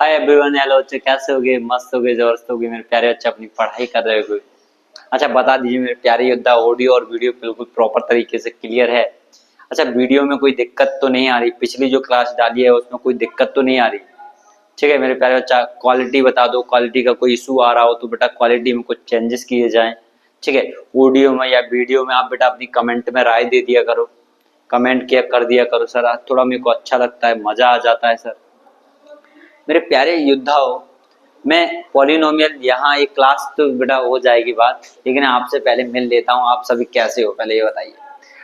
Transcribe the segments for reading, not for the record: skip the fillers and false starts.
Hi everyone, hello बच्चे, कैसे होगे? मस्त होगे, जबरदस्त होगे मेरे प्यारे बच्चे, अपनी पढ़ाई कर रहे होगे। अच्छा बता दीजिए मेरे प्यारे योद्धा, ऑडियो और वीडियो बिल्कुल प्रॉपर तरीके से क्लियर है? अच्छा, वीडियो में कोई दिक्कत तो नहीं आ रही? पिछली जो क्लास डाली है उसमें कोई दिक्कत तो नहीं आ रही? ठीक है मेरे प्यारे बच्चा, क्वालिटी बता दो, क्वालिटी का कोई इशू आ रहा हो तो बेटा क्वालिटी में कुछ चेंजेस किए जाएं। ठीक है, ऑडियो में या वीडियो में आप बेटा अपनी कमेंट में राय दे दिया करो, कमेंट किया कर दिया करो सर, आज थोड़ा मेरे को अच्छा लगता है, मजा आ जाता है सर। मेरे प्यारे योद्धाओं, मैं पॉलिनोमियल यहाँ एक क्लास तो बेटा हो जाएगी बात, लेकिन आपसे पहले मिल लेता हूँ। आप सभी कैसे हो पहले ये बताइए।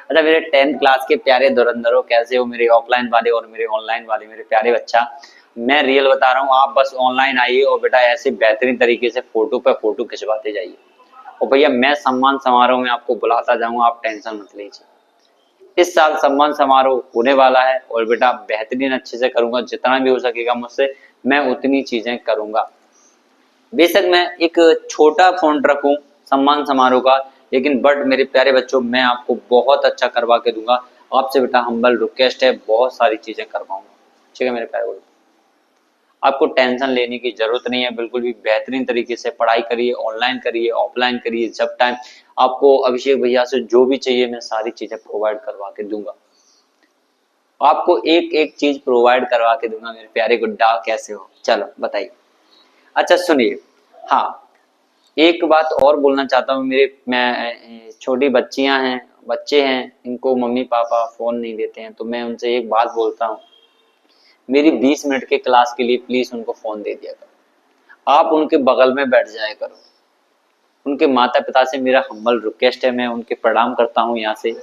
अच्छा मेरे 10th क्लास के प्यारे धुरंधरों, कैसे हो मेरे ऑफलाइन वाले और मेरे ऑनलाइन वाले मेरे प्यारे बच्चा। मैं रियल बता रहा हूँ, आप बस ऑनलाइन आइए और बेटा ऐसे बेहतरीन तरीके से फोटो पे फोटो खिंचवाते जाइए। और भैया मैं सम्मान समारोह में आपको बुलाता जाऊंगा, आप टेंशन मत लीजिए। इस साल सम्मान समारोह होने वाला है और बेटा बेहतरीन अच्छे से करूंगा, जितना भी हो सकेगा मुझसे मैं उतनी चीजें करूंगा। बेशक मैं एक छोटा फॉन्ट रखूं सम्मान समारोह का, लेकिन बट मेरे प्यारे बच्चों मैं आपको बहुत अच्छा करवा के दूंगा। आपसे बेटा हम्बल रिक्वेस्ट है, बहुत सारी चीजें करवाऊंगा। ठीक है मेरे प्यारे बच्चों, आपको टेंशन लेने की जरूरत नहीं है, बिल्कुल भी बेहतरीन तरीके से पढ़ाई करिए, ऑनलाइन करिए, ऑफलाइन करिए, जब टाइम आपको अभिषेक भैया से जो भी चाहिए मैं सारी चीजें प्रोवाइड करवा के दूंगा। आपको एक एक चीज प्रोवाइड करवा के दूंगा मेरे प्यारे गुड्डा, कैसे हो? चलो बताइए। अच्छा सुनिए, हाँ एक बात और बोलना चाहता हूँ। मेरे मैं छोटी बच्चियां हैं, बच्चे हैं, इनको मम्मी पापा फोन नहीं देते हैं, तो मैं उनसे एक बात बोलता हूँ, मेरी 20 मिनट के क्लास के लिए प्लीज उनको फोन दे दिया करो। आप उनके बगल में बैठ जाया करो। उनके माता पिता से मेरा हम्बल रिक्वेस्ट है, मैं उनके प्रणाम करता हूँ यहाँ से,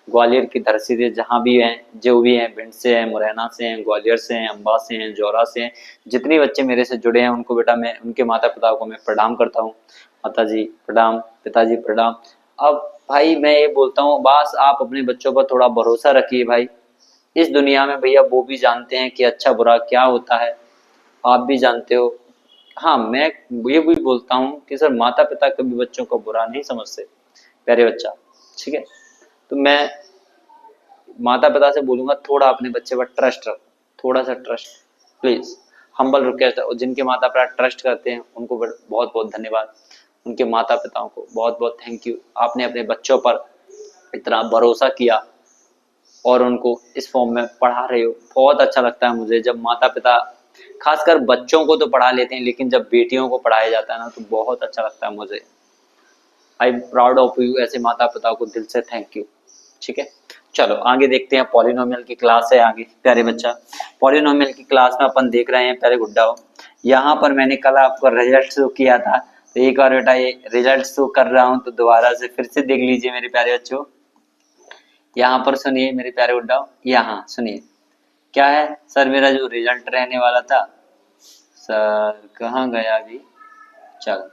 ग्वालियर की धरती से, जहाँ भी हैं, जो भी हैं, भिंड से हैं, मुरैना से हैं, ग्वालियर से हैं, अम्बा से हैं, जौरा से हैं, जितने बच्चे मेरे से जुड़े हैं उनको बेटा मैं उनके माता पिता को मैं प्रणाम करता हूँ। माता जी प्रणाम, पिताजी प्रणाम। अब भाई मैं ये बोलता हूँ, बस आप अपने बच्चों पर थोड़ा भरोसा रखिए भाई। इस दुनिया में भैया वो भी जानते हैं कि अच्छा बुरा क्या होता है, आप भी जानते हो। हाँ मैं ये भी बोलता हूँ कि सर माता पिता कभी बच्चों को बुरा नहीं समझते प्यारे बच्चा। ठीक है, तो मैं माता पिता से बोलूंगा थोड़ा अपने बच्चे पर ट्रस्ट रखो, थोड़ा सा ट्रस्ट प्लीज, हम्बल रिक्वेस्ट है। और जिनके माता पिता ट्रस्ट करते हैं उनको बहुत बहुत धन्यवाद, उनके माता पिताओं को बहुत बहुत थैंक यू, आपने अपने बच्चों पर इतना भरोसा किया और उनको इस फॉर्म में पढ़ा रहे हो। बहुत अच्छा लगता है मुझे जब माता पिता, खासकर बच्चों को तो पढ़ा लेते हैं, लेकिन जब बेटियों को पढ़ाया जाता है ना तो बहुत अच्छा लगता है मुझे। आई प्राउड ऑफ यू, ऐसे माता पिता को दिल से थैंक यू। ठीक है, चलो आगे देखते हैं। पॉलिनोमियल की क्लास है आगे प्यारे बच्चा। पॉलिनोमियल की क्लास में अपन देख रहे हैं प्यारे गुड्डा, यहाँ पर मैंने कल आपको रिजल्ट शो किया था, तो एक बार बेटा ये रिजल्ट शो कर रहा हूँ, तो दोबारा से फिर से देख लीजिए मेरे प्यारे बच्चों। यहाँ पर सुनिए मेरे प्यारे गुड्डा, यहाँ सुनिए क्या है सर, मेरा जो रिजल्ट रहने वाला था, सर कहाँ गया अभी, चलो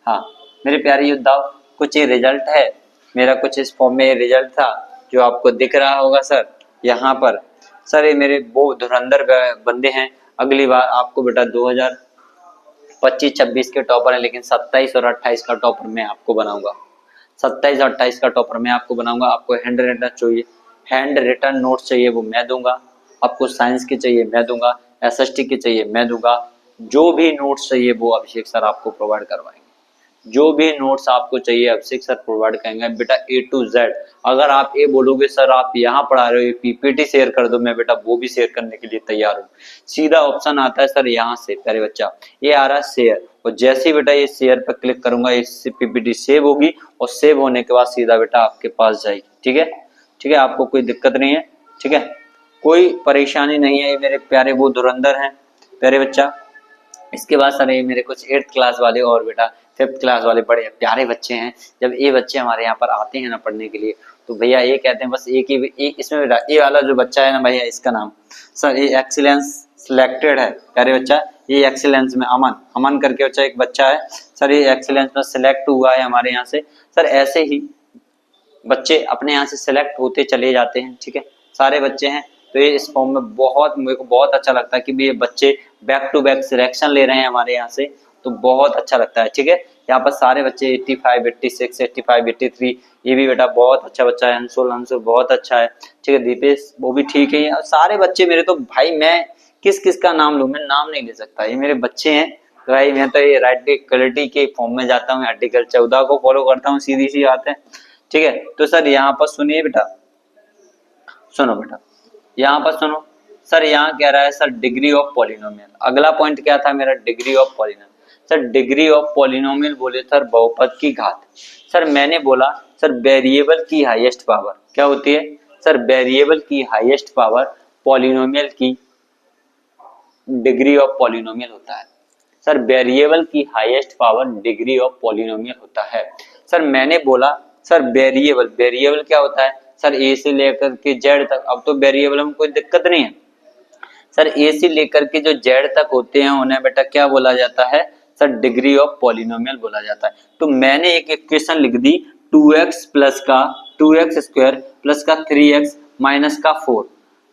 हाँ मेरे प्यारे योद्धाओं, कुछ ये रिजल्ट है मेरा, कुछ इस फॉर्म में रिजल्ट था जो आपको दिख रहा होगा सर यहाँ पर। सर ये मेरे वो धुरंधर बंदे हैं, अगली बार आपको बेटा 2025-26 के टॉपर है, लेकिन 27 और 28 का टॉपर मैं आपको बनाऊंगा। 27 और 28 का टॉपर मैं आपको बनाऊंगा। आपको हैंड रिटन चाहिए, हैंड रिटन नोट्स चाहिए वो मैं दूंगा, आपको साइंस के चाहिए मैं दूंगा, एसएसटी के चाहिए मैं दूंगा, जो भी नोट्स चाहिए वो अभिषेक सर आपको प्रोवाइड करवाएंगे। जो भी नोट्स आपको चाहिए अभिषेक सर प्रोवाइड करेंगे बेटा ए टू जेड। अगर आप ये बोलोगे सर आप यहाँ पढ़ा रहे हो, पीपीटी शेयर कर दो, मैं बेटा वो भी शेयर करने के लिए तैयार हूँ। सीधा ऑप्शन आता है सर यहाँ से प्यारे बच्चा, ये आ रहा है शेयर, और जैसे ही बेटा ये शेयर पर क्लिक करूंगा इससे पीपीटी सेव होगी, और सेव होने के बाद सीधा बेटा आपके पास जाएगी। ठीक है, ठीक है, आपको कोई दिक्कत नहीं है, ठीक है, कोई परेशानी नहीं है। ये मेरे प्यारे वो धुरंधर हैं प्यारे बच्चा। इसके बाद सर ये मेरे कुछ 8th क्लास वाले और बेटा 5th क्लास वाले बड़े प्यारे बच्चे हैं। जब ये बच्चे हमारे यहाँ पर आते हैं ना पढ़ने के लिए, तो भैया ये कहते हैं बस एक ही एक इसमें बेटा, ये वाला जो बच्चा है ना भैया, इसका नाम सर ये एक्सीलेंस सिलेक्टेड है प्यारे बच्चा। ये एक्सीलेंस में अमन अमन करके बच्चा एक बच्चा है सर, ये एक्सीलेंस में सिलेक्ट हुआ है हमारे यहाँ से। सर ऐसे ही बच्चे अपने यहाँ से सिलेक्ट होते चले जाते हैं, ठीक है, सारे बच्चे हैं। तो ये इस फॉर्म में बहुत मेरे को बहुत अच्छा लगता है कि ये बच्चे बैक टू बैक सिलेक्शन ले रहे हैं हमारे यहाँ से, तो बहुत अच्छा लगता है। ठीक है, यहाँ पर सारे बच्चे 85, 86, 85, 83, ये भी बेटा बहुत अच्छा बच्चा है। अंशुल अंशुल बहुत अच्छा है, ठीक है, दीपेश वो भी ठीक है। सारे बच्चे मेरे तो भाई मैं किस किस का नाम लूं? मैं नाम नहीं ले सकता, ये मेरे बच्चे हैं तो भाई मैं तो ये राइट इक्वलिटी के फॉर्म में जाता हूँ, आर्टिकल 14 को फॉलो करता हूँ, सीधी सी बात है। ठीक है, तो सर यहाँ पर सुनिए बेटा, सुनो बेटा, यहाँ पर सुनो सर, यहाँ कह रहा है सर डिग्री ऑफ पॉलिनोमियल। अगला पॉइंट क्या था मेरा? Degree of polynomial. Sir degree of polynomial बोले सर बहुपद की घात। सर मैंने बोला सर वेरिएबल की हाईएस्ट पावर क्या होती है? सर वेरिएबल की हाईएस्ट पावर पॉलिनोमियल की डिग्री ऑफ पॉलिनोमियल होता है। सर वेरिएबल की highest power degree of polynomial होता है। सर मैंने बोला सर वेरिएबल, वेरिएबल क्या होता है? सर ए से लेकर के जेड तक, अब तो वेरिएबल में कोई दिक्कत नहीं है। सर ए से लेकर के जो जेड तक होते हैं उन्हें बेटा क्या बोला जाता है? सर डिग्री ऑफ पॉलिनोमियल बोला जाता है। तो मैंने एक इक्वेशन लिख दी 2x प्लस का 2x स्क्वायर प्लस का 3x माइनस का 4,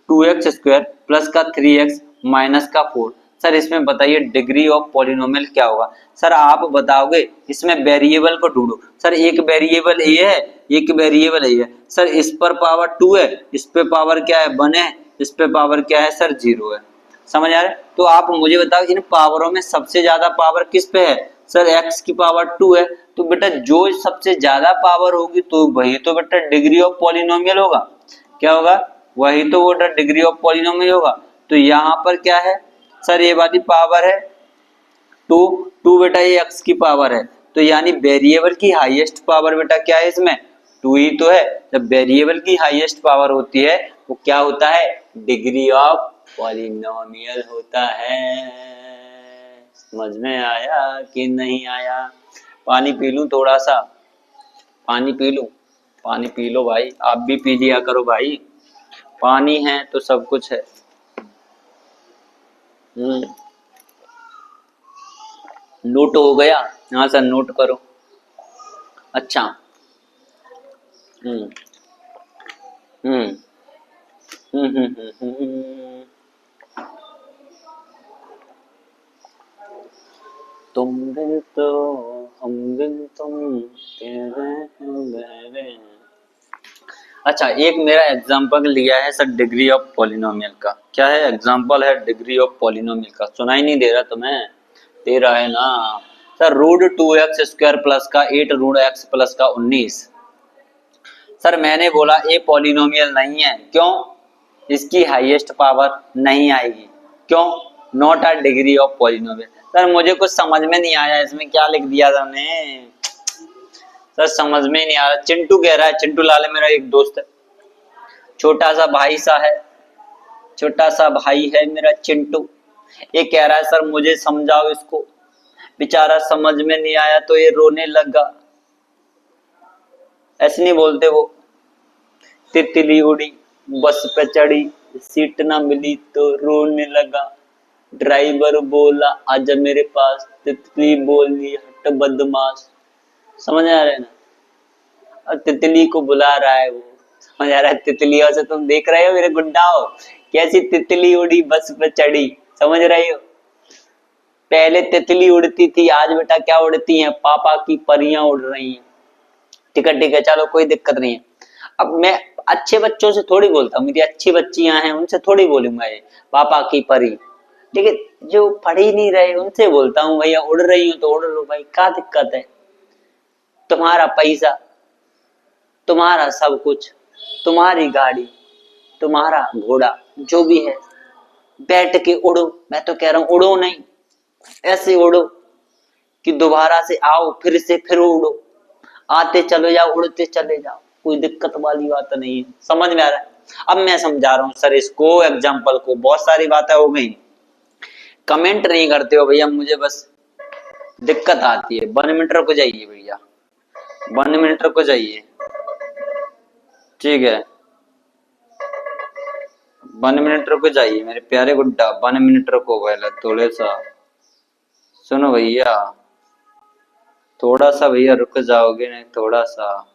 2x स्क्वायर प्लस का 3x माइनस का 4। सर इसमें बताइए डिग्री ऑफ पॉलिनोमियल क्या होगा? सर आप बताओगे, इसमें वेरिएबल को ढूंढो। सर एक वेरिएबल ए है, एक वेरिएबल ए है। सर इस पर पावर 2 है, इस पे पावर क्या है? 1 है, इस पे पावर क्या है? सर 0 है। समझ आ रहा है? तो आप मुझे बताओ इन पावरों में सबसे ज्यादा पावर किस पे है? सर x की पावर 2 है। तो बेटा जो सबसे ज्यादा पावर होगी तो वही तो बेटा डिग्री ऑफ पॉलिनोमियल होगा। क्या होगा? वही तो बेटा डिग्री ऑफ पॉलिनोमियल होगा। तो यहाँ पर क्या है? सर ये वाली पावर है 2, 2 बेटा ये x की पावर है, तो यानी वेरिएबल की हाईएस्ट पावर बेटा क्या है? इसमें 2 ही तो है। जब वेरिएबल की हाईएस्ट पावर होती है वो क्या होता है? डिग्री ऑफ पॉलिनोमियल होता है। समझ में आया कि नहीं आया? पानी पी लूं थोड़ा सा? पानी पी लूं? पानी पी लो भाई, आप भी पी लिया करो भाई, पानी है तो सब कुछ है। नोट हो गया? हाँ सर नोट करो। अच्छा, हम्म हम्म हम्म। तुम बिन तो हम बिन तुम तेरे। अच्छा, एक मेरा एग्जांपल लिया है सर डिग्री ऑफ पॉलिनोमियल का। क्या है एग्जांपल? है डिग्री ऑफ पॉलिनोमियल का। सुनाई नहीं दे रहा तुम्हें? दे रहा है ना sir. Root 2x square plus का 8 रूट x प्लस का 19। सर मैंने बोला ए पॉलिनोमियल नहीं है, क्यों? इसकी हाईएस्ट पावर नहीं आएगी। क्यों? Not a degree of polynomial. Sir मुझे कुछ समझ में नहीं आया, इसमें क्या लिख दिया तुमने? सर समझ में नहीं आ रहा। चिंटू कह रहा है, चिंटू लाल है मेरा एक दोस्त है, छोटा सा भाई सा है, छोटा सा भाई है मेरा चिंटू। ये कह रहा है सर मुझे समझाओ इसको, बेचारा समझ में नहीं आया तो ये रोने लगा। ऐसे नहीं बोलते वो, तितली उड़ी बस पे चढ़ी सीट ना मिली तो रोने लगा, ड्राइवर बोला आजा मेरे पास, तितली बोली हट बदमाश। समझ आ रहा है ना? और तितली को बुला रहा है वो। समझ आ रहा है? तितलियों से तुम देख रहे हो मेरे गुड्डाओ, कैसी तितली उड़ी बस पे चढ़ी। समझ रही हो? पहले तितली उड़ती थी, आज बेटा क्या उड़ती हैं? पापा की परियां उड़ रही हैं। ठीक है चलो कोई दिक्कत नहीं है। अब मैं अच्छे बच्चों से थोड़ी बोलता हूँ, मेरी अच्छी बच्चियां हैं उनसे थोड़ी बोलूंगा ये पापा की परी। ठीक है, जो पढ़ ही नहीं रहे उनसे बोलता हूँ भैया उड़ रही हूँ तो उड़ लो भाई, क्या दिक्कत है? तुम्हारा पैसा, तुम्हारा सब कुछ, तुम्हारी गाड़ी, तुम्हारा घोड़ा, जो भी है बैठ के उड़ो। मैं तो कह रहा हूँ उड़ो नहीं, ऐसे उड़ो कि दोबारा से आओ, फिर से फिर उड़ो, आते चले जाओ, उड़ते चले जाओ, कोई दिक्कत वाली बात नहीं है। समझ में आ रहा है? अब मैं समझा रहा हूँ सर इसको, एग्जाम्पल को। बहुत सारी बातें हो गई, कमेंट नहीं करते हो भैया, मुझे बस दिक्कत आती है। 1 मिनट रुक जाइए भैया, 1 मिनट रुक जाइए। ठीक है 1 मिनट रुक जाइए मेरे प्यारे गुड्डा, 1 मिनट रुको पहले थोड़े सा। सुनो भैया, थोड़ा सा भैया रुक जाओगे नहीं? थोड़ा सा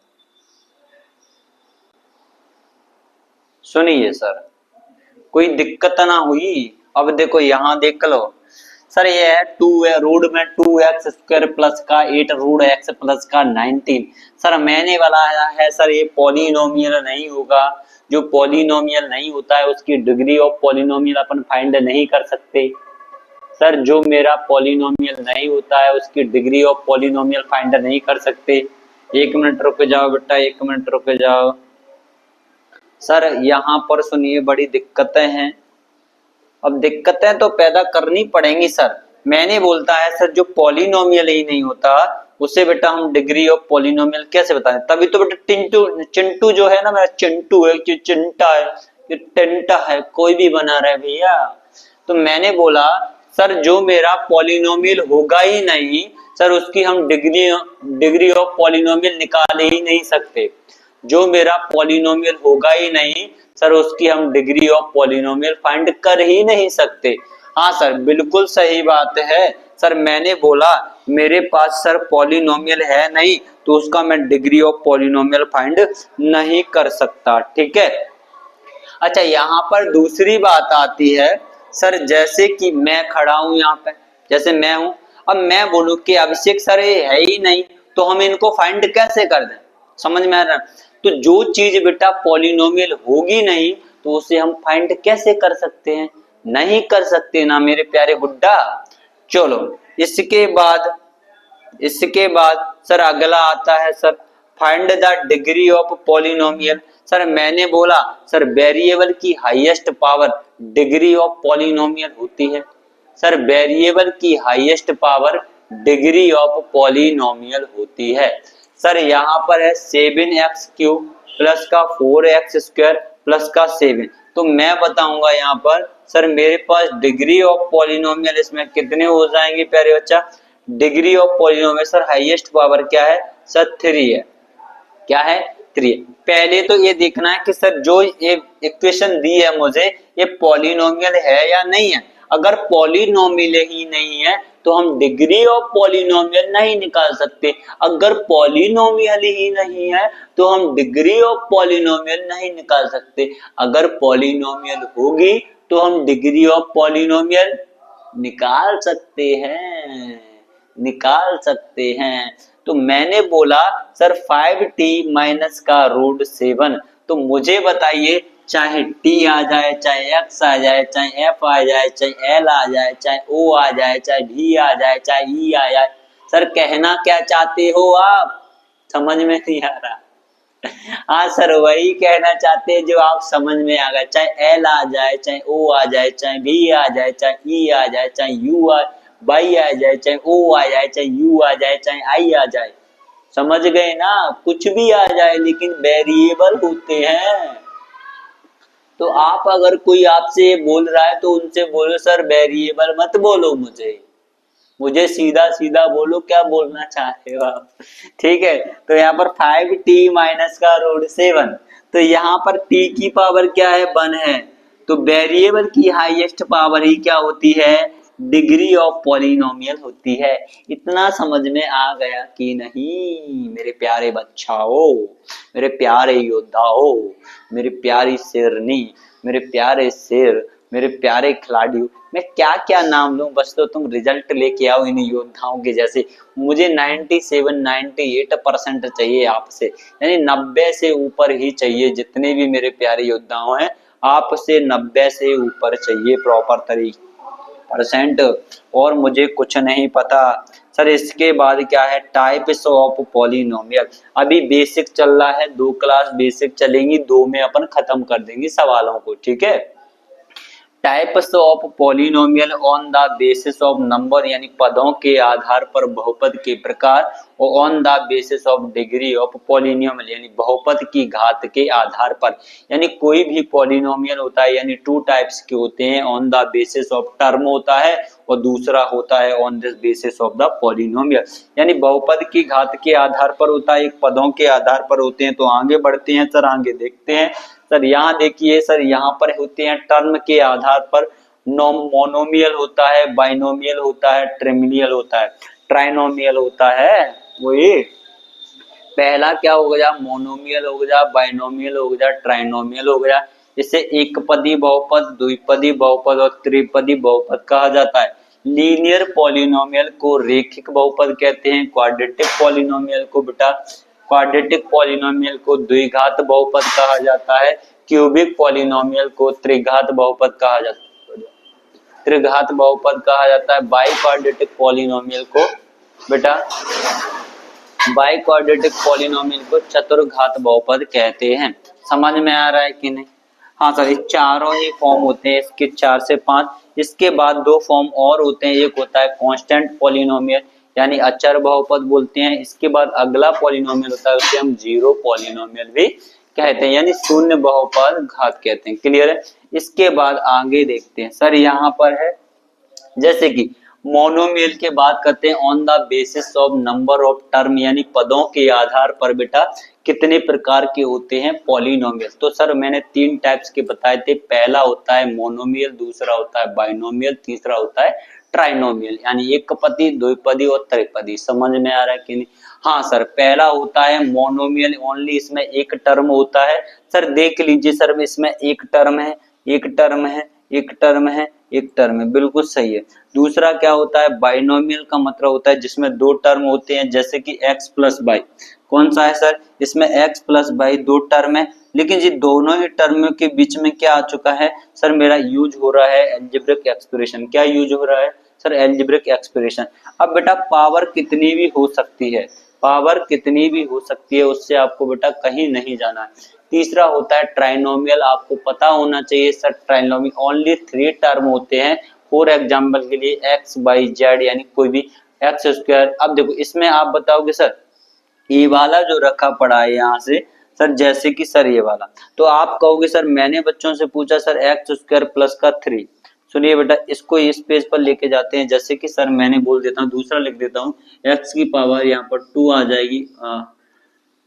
सुनिए सर, कोई दिक्कत ना हुई। अब देखो यहाँ देख लो, सर ये है 2 है रूट में 2x² प्लस का 8 रूट x प्लस का 19। सर मैंने वाला है सर ये पॉलिनोमियल नहीं होगा। जो पॉलिनोमियल नहीं होता है उसकी degree of polynomial upon find नहीं कर सकते। सर जो मेरा पॉलिनोमियल नहीं होता है उसकी डिग्री ऑफ पॉलिनोमियल फाइंड नहीं कर सकते। 1 मिनट रुक जाओ बेटा, 1 मिनट रुक जाओ। सर यहाँ पर सुनिए बड़ी दिक्कतें हैं। अब दिक्कतें तो पैदा करनी पड़ेंगी सर। मैंने बोलता है सर जो पॉलिनोमियल ही नहीं होता उसे बेटा हम डिग्री ऑफ पॉलिनोमियल कैसे बताएं। तभी तो बेटा चिंटू चिंटू जो है ना, मेरा चिंटू है, चिंटा है, ये टिंटा है, कोई भी बना रहा है भैया। तो मैंने बोला सर जो मेरा पॉलिनोमियल होगा ही नहीं सर उसकी हम डिग्री ऑफ पॉलिनोमियल निकाल ही नहीं सकते। जो मेरा पॉलिनोमियल होगा ही नहीं सर उसकी हम डिग्री ऑफ पॉलिनोमियल फाइंड कर ही नहीं सकते। हाँ सर बिल्कुल सही बात है सर। मैंने बोला मेरे पास सर पॉलिनोमियल है नहीं तो उसका मैं डिग्री ऑफ पॉलिनोमियल फाइंड नहीं कर सकता। ठीक है। अच्छा यहाँ पर दूसरी बात आती है सर, जैसे कि मैं खड़ा हूं यहाँ पे, जैसे मैं हूं, अब मैं बोलूं कि अभिषेक सर ये है ही नहीं तो हम इनको फाइंड कैसे कर दें। समझ में आ रहा है। तो जो चीज बेटा पॉलिनोमियल होगी नहीं तो उसे हम फाइंड कैसे कर सकते हैं, नहीं कर सकते ना मेरे प्यारे बुड्ढा। चलो इसके बाद सर अगला आता है sir find the degree of polynomial. Sir मैंने बोला सर वेरिएबल की highest power degree of polynomial होती है। सर वेरिएबल की highest power degree of polynomial होती है। सर यहाँ पर है 7x³ प्लस का 4x² प्लस का 7। तो मैं बताऊंगा यहाँ पर सर मेरे पास डिग्री ऑफ पॉलिनोमियल इसमें कितने हो जाएंगे प्यारे बच्चा। Degree of polynomial sir highest power क्या है सर 3 है। क्या है 3। पहले तो ये देखना है कि सर जो ये इक्वेशन दी है मुझे ये पॉलिनोमियल है या नहीं है। अगर पॉलिनोमियल ही नहीं है तो हम डिग्री ऑफ पॉलिनोमियल नहीं निकाल सकते। अगर पॉलिनोमियल ही नहीं है तो हम डिग्री ऑफ पॉलिनोमियल नहीं निकाल सकते। अगर पॉलिनोमियल होगी तो हम डिग्री ऑफ पॉलिनोमियल निकाल सकते हैं, निकाल सकते हैं। तो मैंने बोला सर 5t माइनस का रूट 7। तो मुझे बताइए चाहे t आ जाए, चाहे x आ जाए, चाहे f आ जाए, चाहे l आ जाए, चाहे o आ जाए, चाहे v आ जाए, चाहे e आ जाए, सर कहना क्या चाहते हो आप, समझ में नहीं आ रहा। हाँ सर वही कहना चाहते हैं जो आप समझ में आ गया। चाहे l आ जाए, चाहे o आ जाए, चाहे v आ जाए, चाहे e आ जाए, चाहे u आ y आ जाए, चाहे o आ जाए, चाहे u आ जाए, चाहे i आ जाए, समझ गए ना। कुछ भी आ जाए लेकिन वेरिएबल होते हैं। तो आप अगर कोई आपसे बोल रहा है तो उनसे बोलो सर वेरिएबल मत बोलो, मुझे सीधा सीधा बोलो क्या बोलना चाहते हो आप। ठीक है। तो यहाँ पर 5t माइनस का रूट 7। तो यहाँ पर t की पावर क्या है 1 है। तो वेरिएबल की हाईएस्ट पावर ही क्या होती है डिग्री ऑफ पॉलिनोमियल होती है। इतना समझ में आ गया कि नहीं मेरे प्यारे बच्चाओ, मेरे प्यारे योद्धाओ, मेरी प्यारी शेरनी, मेरे प्यारे शेर, मेरे प्यारे खिलाड़ियों। मैं क्या क्या नाम लूं, बस तो तुम रिजल्ट लेके आओ इन योद्धाओं के जैसे। मुझे 97-98% चाहिए आपसे, यानी 90 से ऊपर ही चाहिए। जितने भी मेरे प्यारे योद्धाओं हैं आपसे 90 से ऊपर चाहिए प्रॉपर तरीके परसेंट, और मुझे कुछ नहीं पता। सर इसके बाद क्या है टाइप्स ऑफ पॉलिनोमियल। अभी बेसिक चल रहा है, 2 क्लास बेसिक चलेंगी, 2 में अपन खत्म कर देंगे सवालों को। ठीक है। Types of polynomial on the basis of number, यानी पदों के आधार पर बहुपद के प्रकार, और on the basis of degree of polynomial, यानी बहुपद की घात के आधार पर। यानी कोई भी पॉलिनोमियल होता है यानी 2 टाइप्स के होते हैं। On the basis of term होता है और दूसरा होता है on the basis of the polynomial, यानी बहुपद की घात के आधार पर होता है, एक पदों के आधार पर होते हैं। तो आगे बढ़ते हैं सर, आगे देखते हैं। सर यहाँ देखिए सर यहाँ पर होते हैं टर्म के आधार पर। मोनोमियल होता है, बाइनोमियल होता है, ट्रिमिनियल होता है, ट्राइनोमियल होता है। वही पहला क्या हो गया मोनोमियल हो गया, बाइनोमियल हो गया, ट्राइनोमियल हो गया। इसे एक पदी बहुपद, द्विपदी बहुपद और त्रिपदी बहुपद कहा जाता है। लीनियर पॉलिनोमियल को रेखिक बहुपद कहते हैं, क्वाड्रेटिक पॉलिनोमियल को बेटा क्वाड्रेटिक पॉलिनोमियल को द्विघात बहुपद कहा जाता है, क्यूबिक पॉलिनोमियल को त्रिघात बहुपद कहा जाता है, त्रिघात बहुपद कहा जाता है, बाई क्वाड्रेटिक पॉलिनोमियल को बेटा बाई क्वाड्रेटिक पॉलिनोमियल को चतुर्घात बहुपद कहते हैं। समझ में आ रहा है कि नहीं? हाँ सर, इस चारों ही फॉर्म होते हैं इसके 4 से 5। इसके बाद 2 फॉर्म और होते हैं, एक होता है कांस्टेंट पॉलिनोमियल यानी अचर बहुपद बोलते हैं। इसके बाद अगला पॉलिनोमियल होता है उसे हम जीरो पॉलिनोमियल भी कहते हैं यानी शून्य बहुपद घात कहते हैं। क्लियर है? इसके बाद आगे देखते हैं सर, यहाँ पर है जैसे कि मोनोमियल के बात करते हैं on the basis of number of term यानी पदों के आधार पर बेटा कितने प्रकार के होते हैं पॉलिनोमियल। तो सर मैंने 3 टाइप्स के बताए थे, पहला होता है मोनोमियल, दूसरा होता है बाइनोमियल, तीसरा होता है ट्राइनोमियल यानी एकपदी, द्विपदी और त्रिपदी। समझ में आ रहा है कि नहीं? हाँ सर, पहला होता है मोनोमियल, ओनली इसमें एक टर्म होता है। सर देख लीजिए सर, इसमें एक टर्म है, एक टर्म है, एक टर्म है, एक टर्म है, बिल्कुल सही है। दूसरा क्या होता है बाइनोमियल का मतलब होता है जिसमें 2 टर्म होते हैं, जैसे कि x प्लस वाई। कौन सा है सर? इसमें x प्लस वाई 2 टर्म है, लेकिन ये दोनों ही टर्म के बीच में क्या आ चुका है सर, मेरा यूज हो रहा है एल्जेब्रिक एक्सप्रेशन। क्या यूज हो रहा है सर? Algebraic expression. अब बेटा पावर कितनी भी हो सकती है, पावर कितनी भी हो सकती है, उससे आपको बेटा कहीं नहीं जाना है। तीसरा होता है ट्राइनोमियल, आपको पता होना चाहिए सर ट्राइनोमियल ओनली 3 टर्म होते हैं। फॉर एग्जांपल के लिए एक्स वाई जेड यानी कोई भी एक्स स्क्वायर। अब देखो इसमें आप बताओगे सर ये वाला जो रखा पड़ा है यहाँ से सर, जैसे कि सर ये वाला, तो आप कहोगे सर मैंने बच्चों से पूछा सर एक्स स्क्वायर प्लस का 3। सुनिए बेटा, इसको इस पेज पर लेके जाते हैं, जैसे कि सर मैंने बोल देता हूँ, दूसरा लिख देता हूँ, एक्स की पावर यहाँ पर 2 आ जाएगी,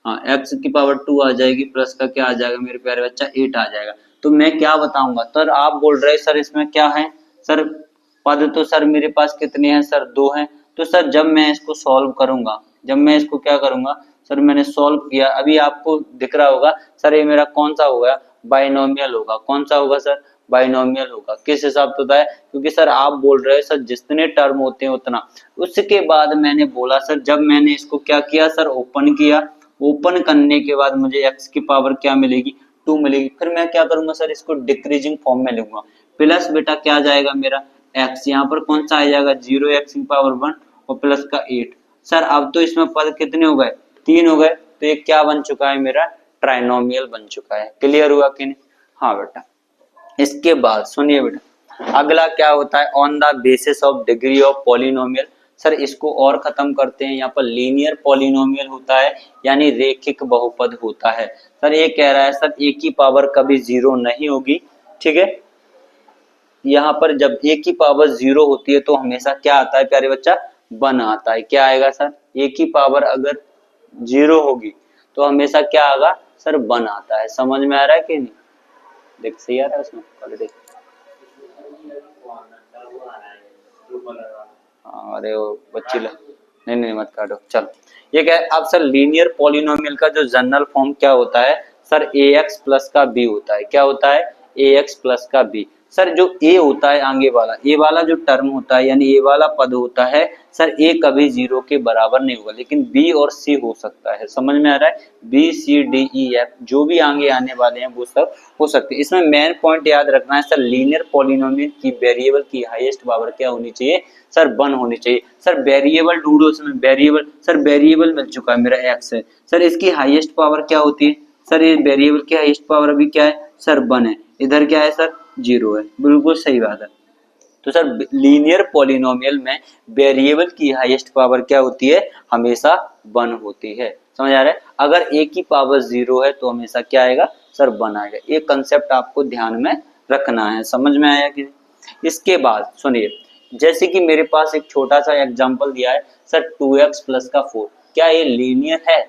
हाँ x की पावर 2 आ जाएगी, प्लस का क्या आ जाएगा मेरे प्यारे बच्चा 8 आ जाएगा। तो मैं क्या बताऊंगा सर, आप बोल रहे सर इसमें क्या है सर, पद तो सर मेरे पास कितने हैं सर 2 हैं। तो सर जब मैं इसको सॉल्व करूंगा, जब मैं इसको क्या करूंगा सर, मैंने सॉल्व किया, अभी आपको दिख रहा होगा सर ये मेरा कौन सा होगा, बाइनोमियल होगा। कौन सा होगा सर? बाइनोमियल होगा। किस हिसाब से होता है? क्योंकि सर आप बोल रहे हैं सर जितने टर्म होते हैं उतना। उसके बाद मैंने बोला सर, जब मैंने इसको क्या किया सर, ओपन किया, ओपन करने के बाद मुझे x की पावर क्या मिलेगी 2 मिलेगी। फिर मैं क्या करूंगा सर, इसको डिक्रीजिंग फॉर्म में लिखूंगा, प्लस बेटा क्या आ जाएगा मेरा x, यहाँ पर कौन सा आ जाएगा 0x की पावर 1 और प्लस का 8। सर अब तो इसमें पद कितने हो गए 3 हो गए, तो ये क्या बन चुका है मेरा ट्राइनोमियल बन चुका है। क्लियर हुआ कि नहीं? हाँ बेटा। इसके बाद सुनिए बेटा, अगला क्या होता है on the basis of degree of polynomial. Sir इसको और खत्म करते हैं, यहाँ पर लीनियर पॉलिनोमियल होता है यानी रेखिक बहुपद होता है। सर ये कह रहा है सर a की पावर कभी 0 नहीं होगी, ठीक है। यहाँ पर जब a की पावर 0 होती है तो हमेशा क्या आता है प्यारे बच्चा, 1 आता है। क्या आएगा सर, a की पावर अगर 0 होगी तो हमेशा क्या आएगा सर, 1 आता है। समझ में आ रहा है कि नहीं? देख सही आ रहा है उसमें क्वालिटी। अरे वो बच्ची नहीं नहीं मत काटो, चलो। ये क्या है अब सर, लीनियर पॉलिनोमियल का जो जनरल फॉर्म क्या होता है सर, ax प्लस का b होता है। क्या होता है? ax प्लस का b। सर जो a होता है आगे वाला, a वाला जो टर्म होता है यानी a वाला पद होता है सर, a कभी 0 के बराबर नहीं होगा, लेकिन b और c हो सकता है। समझ में आ रहा है? b c d e f जो भी आगे आने वाले हैं वो सब हो सकते हैं। इसमें मेन पॉइंट याद रखना है सर, लीनियर पॉलिनोमियल की वेरिएबल की हाईएस्ट पावर क्या होनी चाहिए सर, 1 होनी चाहिए। सर वेरिएबल ढूंढो, इसमें वेरिएबल, सर वेरिएबल मिल चुका है मेरा x है। सर इसकी हाईएस्ट पावर क्या होती है सर, ये वेरिएबल की हाईएस्ट पावर अभी क्या है सर 1 है, इधर क्या है सर 0 है, बिल्कुल सही बात है। तो सर लीनियर पॉलिनोमियल में वेरिएबल की हाईएस्ट पावर क्या होती है, हमेशा 1 होती है। समझ आ रहा है? अगर a की पावर 0 है तो हमेशा क्या आएगा सर, 1 आएगा। ये कंसेप्ट आपको ध्यान में रखना है। समझ में आया कि? इसके बाद सुनिए, जैसे कि मेरे पास एक छोटा सा एग्जांपल दिया है सर 2x प्लस का 4। क्या ये लीनियर है?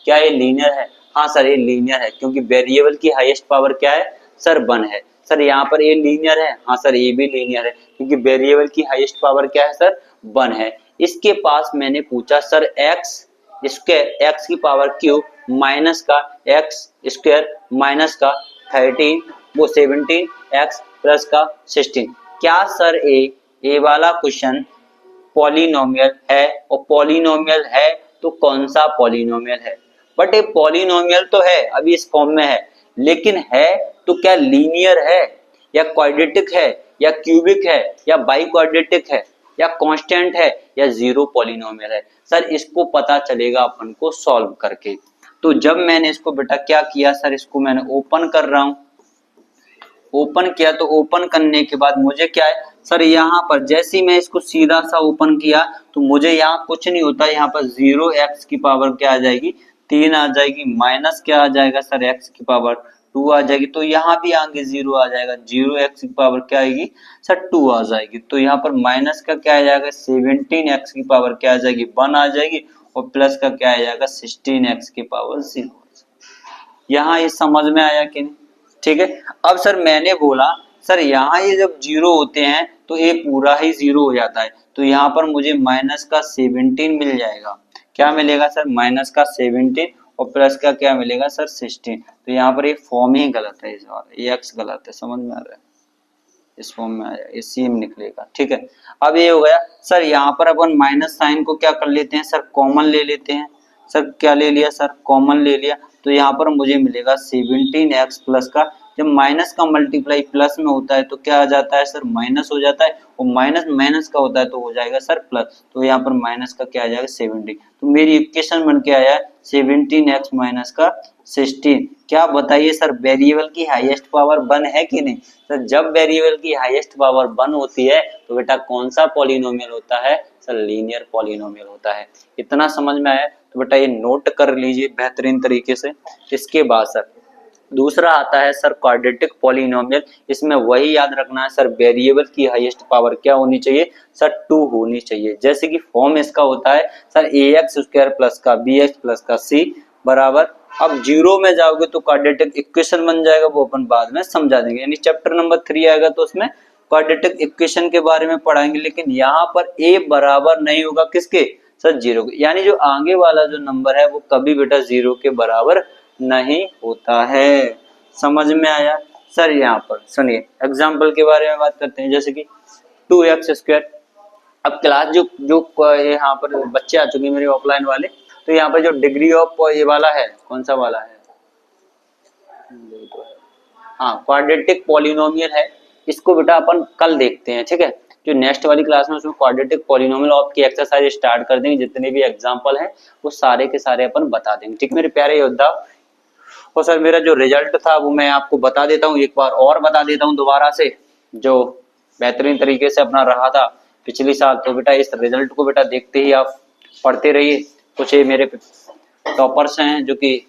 क्या ये लीनियर है? हाँ सर ये लीनियर है, क्योंकि वेरिएबल की हाईएस्ट पावर क्या है सर 1 है। सर यहाँ पर ये लीनियर है, हाँ सर ये भी लीनियर है, क्योंकि वेरिएबल की हाईएस्ट पावर क्या है सर 1 है। इसके पास मैंने पूछा सर x स्क्वायर, x की पावर क्यूब माइनस का x स्क्वायर माइनस का 13 वो 17 x प्लस का 16। क्या सर ए ये वाला क्वेश्चन पॉलिनोमियल है, और पॉलिनोमियल है तो कौन सा पॉलिनोमियल है। बट ये पॉलिनोमियल तो है, अभी इस फॉर्म में है, लेकिन है तो क्या लीनियर है, या क्वाड्रेटिक है, या क्यूबिक है, या बाई क्वाड्रेटिक है, या कांस्टेंट है, या जीरो पॉलिनोमियल है। सर इसको पता चलेगा अपन को सॉल्व करके। तो जब मैंने इसको बेटा क्या किया सर, इसको मैंने ओपन कर रहा हूं, ओपन किया तो ओपन करने के बाद मुझे क्या है सर, यहाँ पर जैसे ही मैं इसको सीधा सा ओपन किया तो मुझे यहाँ कुछ नहीं होता, यहाँ पर 0x की पावर क्या आ जाएगी, 3 आ जाएगी, माइनस क्या आ जाएगा सर, x की पावर 2 आ जाएगी। तो यहाँ भी आगे 0 आ जाएगा, 0x की पावर क्या आएगी सर 2 आ जाएगी। तो यहाँ पर माइनस का क्या आ जाएगा, 17x की पावर क्या आ जाएगी 1 आ जाएगी, और प्लस का क्या आ जाएगा 16x की पावर 0। यहाँ ये समझ में आया कि नहीं, ठीक है। अब सर मैंने बोला सर यहाँ ये जब जीरो होते हैं तो ये पूरा ही जीरो हो जाता है, तो यहाँ पर मुझे माइनस का 17 मिल जाएगा। क्या मिलेगा सर, माइनस का 17 और प्लस का क्या मिलेगा सर 16। तो यहाँ पर ये फॉर्म ही गलत है, इस बार ये एक्स गलत है, समझ में आ रहा है, इस फॉर्म में आया, ये सेम निकलेगा, ठीक है। अब ये हो गया सर, यहाँ पर अपन माइनस साइन को क्या कर लेते हैं सर, कॉमन ले लेते हैं। सर क्या ले लिया सर, कॉमन ले लिया, तो यहाँ पर मुझे मिलेगा 17x प्लस का, जब माइनस का मल्टीप्लाई प्लस में होता है तो क्या आ जाता है सर, माइनस हो जाता है, और माइनस माइनस का होता है तो हो जाएगा सर प्लस। तो यहाँ पर माइनस का क्या आ जाएगा 17। तो मेरी इक्वेशन बन के आया है 17x माइनस का 16। क्या बताइए सर, वेरिएबल की हाईएस्ट पावर 1 है कि नहीं सर। जब वेरिएबल की हाईएस्ट पावर 1 होती है तो बेटा कौन सा पॉलिनोमियल होता है सर, लीनियर पॉलिनोमियल होता है। इतना समझ में आया तो बेटा ये नोट कर लीजिए बेहतरीन तरीके से। इसके बाद सर दूसरा आता है सर क्वाड्रेटिक पॉलिनोमियल। इसमें वही याद रखना है सर, वेरिएबल की हाईएस्ट पावर क्या होनी चाहिए सर, 2 होनी चाहिए। जैसे कि फॉर्म इसका होता है सर ax स्क्वायर प्लस का bx प्लस का c बराबर, अब जीरो में जाओगे तो क्वाड्रेटिक इक्वेशन बन जाएगा, वो अपन बाद में समझा देंगे, यानी चैप्टर नंबर 3 आएगा तो उसमें क्वाड्रेटिक इक्वेशन के बारे में पढ़ाएंगे। लेकिन यहाँ पर a बराबर नहीं होगा किसके सर, जीरो के, यानी जो आगे वाला जो नंबर है वो कभी बेटा जीरो के बराबर नहीं होता है। समझ में आया सर। यहाँ पर सुनिए एग्जाम्पल के बारे में बात करते हैं, जैसे कि 2x स्क्वायर। अब क्लास जो जो यहाँ पर बच्चे आ चुके हैं मेरे ऑफलाइन वाले, तो यहाँ पर जो डिग्री ऑफ ये वाला है, कौन सा वाला है, हाँ क्वाड्रेटिक पॉलिनोमियल है, इसको बेटा अपन कल देखते हैं, ठीक है। जो नेक्स्ट वाली क्लास में उसमें क्वाड्रेटिक पॉलिनोमियल ऑफ की एक्सरसाइज स्टार्ट कर देंगे, जितने भी एग्जांपल हैं वो सारे के सारे अपन बता देंगे, ठीक मेरे प्यारे योद्धा। और सर मेरा जो रिजल्ट था वो मैं आपको बता देता हूँ, एक बार और बता देता हूँ दोबारा से, जो बेहतरीन तरीके से अपना रहा था पिछली साल। तो बेटा इस रिजल्ट को बेटा देखते ही आप पढ़ते रहिए। कुछ ये मेरे टॉपर्स हैं जो कि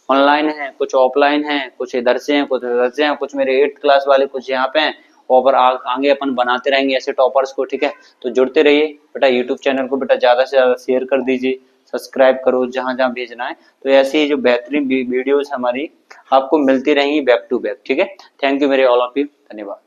ऑनलाइन हैं, कुछ ऑफलाइन हैं, कुछ इधर से हैं, कुछ इधर से हैं, कुछ मेरे 8th क्लास वाले कुछ यहाँ पे हैं, और आगे अपन बनाते रहेंगे ऐसे टॉपर्स को, ठीक है। तो जुड़ते रहिए बेटा, यूट्यूब चैनल को बेटा ज्यादा से ज्यादा शेयर कर दीजिए, सब्सक्राइब करो जहां जहां भेजना है। तो ऐसी जो बेहतरीन वीडियोस हमारी आपको मिलती रहेंगी बैक टू बैक, ठीक है। थैंक यू मेरे ऑल ऑफ यू, धन्यवाद।